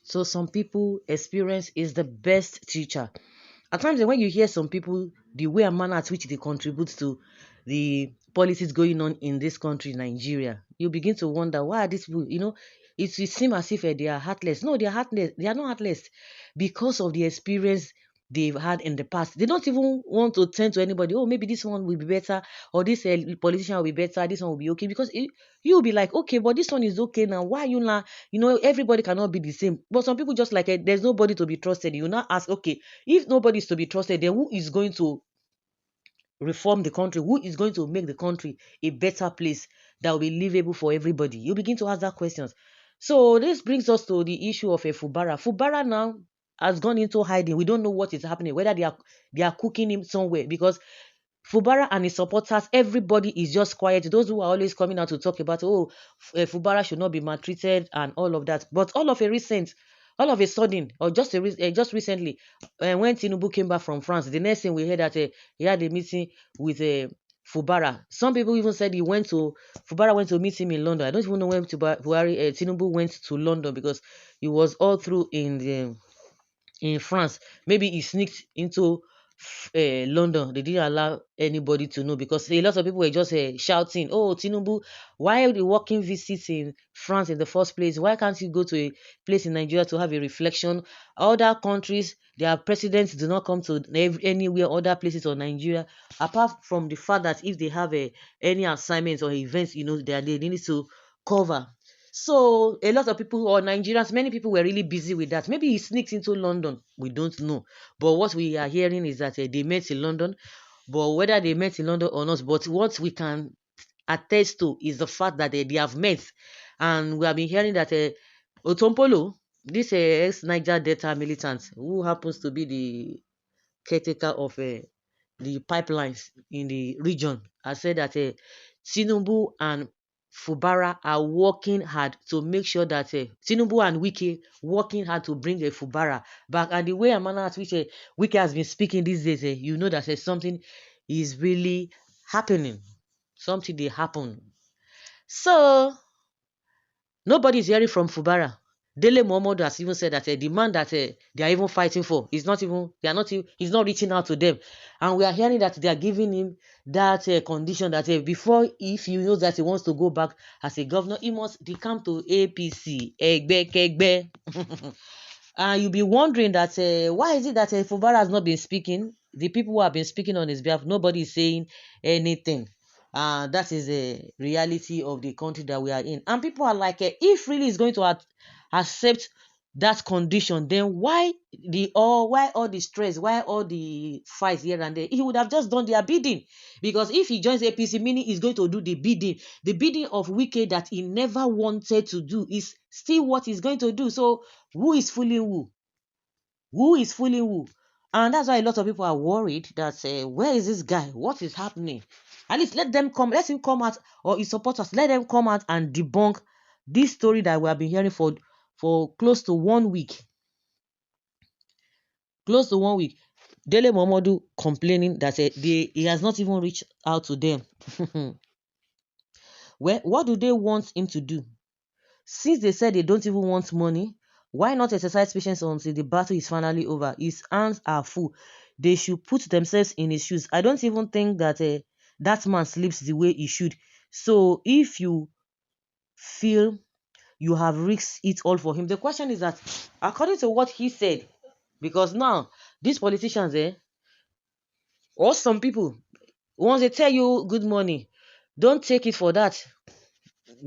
So some people, experience is the best teacher. At times, when you hear some people, the way and manner at which they contribute to the policies going on in this country, Nigeria, you begin to wonder why are these people, it seems as if they are heartless. No, they are heartless. They are not heartless because of the experience they've had in the past. They don't even want to turn to anybody. Oh, maybe this one will be better, or this politician will be better. This one will be okay because you'll be like, okay, but this one is okay now. Why are you now? Everybody cannot be the same. But some people just like there's nobody to be trusted. You now ask, okay, if nobody is to be trusted, then who is going to reform the country? Who is going to make the country a better place that will be livable for everybody? You begin to ask that questions. So this brings us to the issue of a Fubara. Fubara now has gone into hiding. We don't know what is happening, whether they are cooking him somewhere because Fubara and his supporters, everybody is just quiet. Those who are always coming out to talk about, Fubara should not be maltreated and all of that. But all of a sudden, or just recently, when Tinubu came back from France, the next thing we heard that he had a meeting with Fubara. Some people even said Fubara went to meet him in London. I don't even know when Tinubu went to London because he was all through in France. Maybe he sneaked into London. They didn't allow anybody to know because a lot of people were just shouting, "Oh, Tinubu, why are you working visits in France in the first place? Why can't you go to a place in Nigeria to have a reflection? Other countries, their presidents do not come to anywhere, other places or Nigeria, apart from the fact that if they have any assignments or events, they need to cover." So a lot of people or Nigerians, many people were really busy with that. Maybe he sneaked into London. We don't know. But what we are hearing is that they met in London. But whether they met in London or not, but what we can attest to is the fact that they have met. And we have been hearing that Otompolo, this ex-Niger Delta militant, who happens to be the caretaker of the pipelines in the region, has said that Tinubu and Fubara are working hard to make sure that Tinubu and Wike working hard to bring Fubara back. And the way and manner at which Wike has been speaking these days, you know that something is really happening. Something they happen. So nobody is hearing from Fubara. Dele Momodu has even said that the man that they are even fighting for is not even they are not he's not reaching out to them, and we are hearing that they are giving him that condition that before, if he knows that he wants to go back as a governor, he must decamp to APC. Egbe kegbe. And you'll be wondering that why is it that Fubara has not been speaking? The people who have been speaking on his behalf, nobody is saying anything. That is a reality of the country that we are in. And people are like, if really is going to accept that condition, then why all the stress, why all the fights here and there? He would have just done their bidding. Because if he joins APC, meaning he's going to do the bidding. The bidding of Wike that he never wanted to do is still what he's going to do. So who is fooling who? Who is fooling who? And that's why a lot of people are worried that where is this guy? What is happening? At least let him come out, or his supporters, let them come out and debunk this story that we have been hearing for close to 1 week. Close to 1 week. Dele Momodu complaining that he has not even reached out to them. Well, what do they want him to do? Since they said they don't even want money, why not exercise patience until the battle is finally over? His hands are full. They should put themselves in his shoes. I don't even think that that man sleeps the way he should. So if you feel you have risked it all for him, the question is that, according to what he said, because now these politicians, or some people, once they tell you good morning, don't take it for that.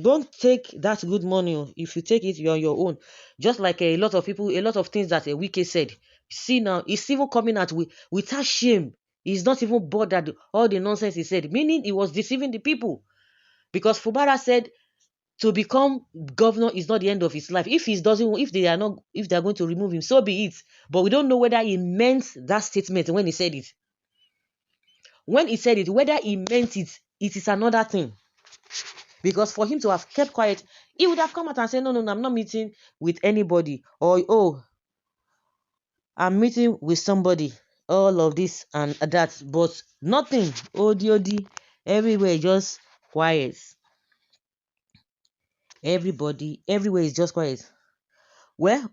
Don't take that good money. If you take it, you're on your own. Just like a lot of people, a lot of things that Wike said. See now, he's even coming out without shame. He's not even bothered all the nonsense he said, meaning he was deceiving the people. Because Fubara said to become governor is not the end of his life. If they are not, if they are going to remove him, so be it. But we don't know whether he meant that statement when he said it. When he said it, whether he meant it, it is another thing. Because for him to have kept quiet, he would have come out and said, no, I'm not meeting with anybody. Or, I'm meeting with somebody. All of this and that. But nothing. Odi. Everywhere just quiet. Everywhere is just quiet. Well,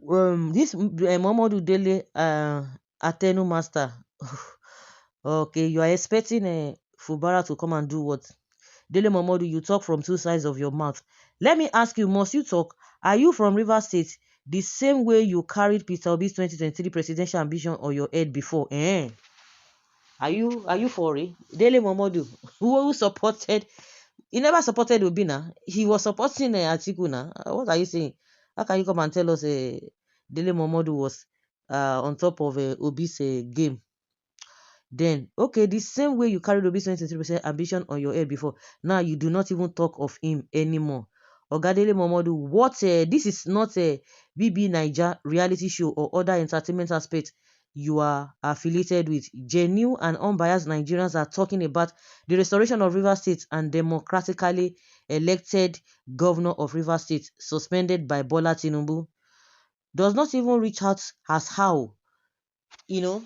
This Momodu Dele Atenu master. Okay, you are expecting Fubara to come and do what? Dele Momodu, you talk from two sides of your mouth. Let me ask you, must you talk? Are you from River State? The same way you carried Peter Obi's 2023 presidential ambition on your head before. Are you for it? Dele Momodu, who supported, he never supported Obina. He was supporting Atiku now. What are you saying? How can you come and tell us Dele Momodu was on top of Obi's game? Then, okay, the same way you carried Obi's 23% ambition on your head before, now you do not even talk of him anymore. Ogadele Momodu, what this is not a BB Niger reality show or other entertainment aspect you are affiliated with. Genuine and unbiased Nigerians are talking about the restoration of River State and democratically elected governor of River State, suspended by Bola Tinubu. Does not even reach out as how, you know.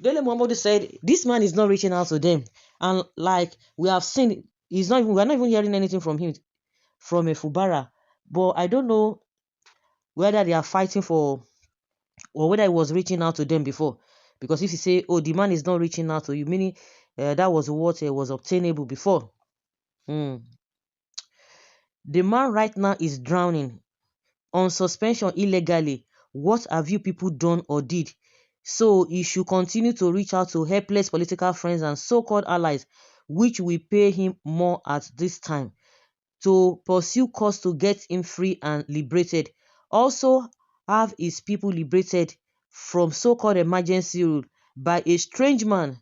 Dele Momodu said this man is not reaching out to them, and like we have seen, we're not even hearing anything from him, from a Fubara. But I don't know whether they are fighting for, or whether he was reaching out to them before. Because if you say, oh, the man is not reaching out to you, meaning that was what was obtainable before. The man right now is drowning on suspension illegally. What have you people done or did? So he should continue to reach out to helpless political friends and so-called allies, which will pay him more at this time, to pursue cause to get him free and liberated. Also have his people liberated from so-called emergency rule by a strange man,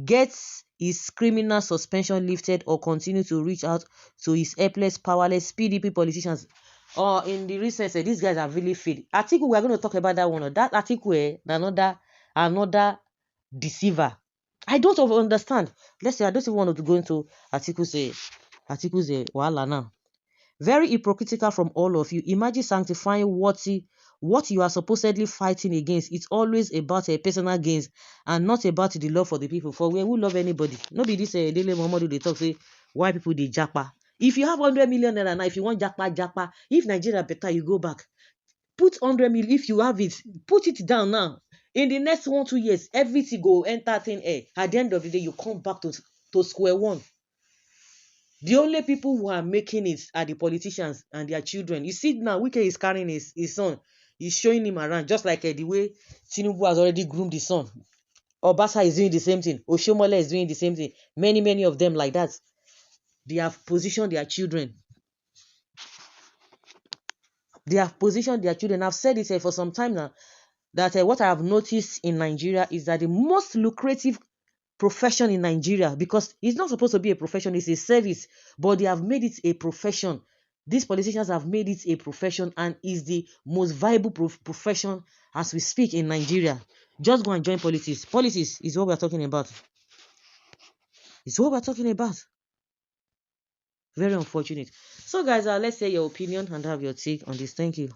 gets his criminal suspension lifted, or continue to reach out to his helpless, powerless PDP politicians. Or in the recent, these guys are really failed. Article, we are going to talk about that one. That article, another deceiver. I don't understand. Let's say I don't even want to go into articles. Wala now. Very hypocritical from all of you. Imagine sanctifying what you are supposedly fighting against. It's always about a personal gains and not about the love for the people. For we will love anybody. No be this Dele Momodu they talk say why people they japa. If you have 100 million naira now, if you want japa. If Nigeria better, you go back. Put 100 million. If you have it, put it down now. In the next 1-2 years, everything go enter thin air. At the end of the day, you come back to square one. The only people who are making it are the politicians and their children. You see now, Wike is carrying his son. He's showing him around, just like the way Tinubu has already groomed the son. Obasa is doing the same thing. Oshomole is doing the same thing. Many of them like that. They have positioned their children. I've said it for some time now, that what I have noticed in Nigeria is that the most lucrative profession in Nigeria, because it's not supposed to be a profession, it's a service, but they have made it a profession. These politicians have made it a profession and is the most viable profession as we speak in Nigeria. Just go and join politics. Politics is what we're talking about. Very unfortunate. So guys, let's say your opinion and have your take on this. Thank you.